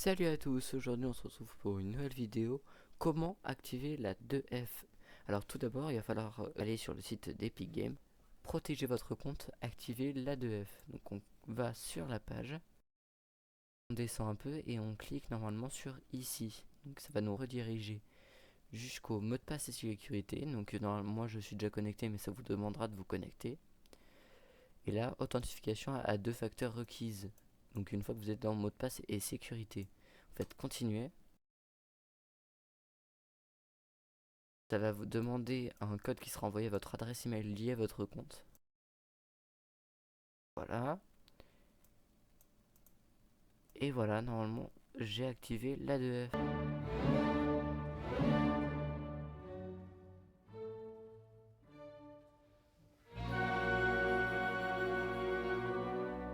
Salut à tous, aujourd'hui on se retrouve pour une nouvelle vidéo. Comment activer la 2F? Alors tout d'abord il va falloir aller sur le site d'Epic Games, protéger votre compte, activer la 2F. Donc on va sur la page, on descend un peu et on clique normalement sur ici. Donc ça va nous rediriger jusqu'au mot de passe et sécurité. Donc normalement moi je suis déjà connecté, mais ça vous demandera de vous connecter. Et là, authentification à 2 facteurs requise. Donc une fois que vous êtes dans mot de passe et sécurité, vous faites continuer. Ça va vous demander un code qui sera envoyé à votre adresse email liée à votre compte. Voilà. Et voilà, normalement, j'ai activé l'A2F.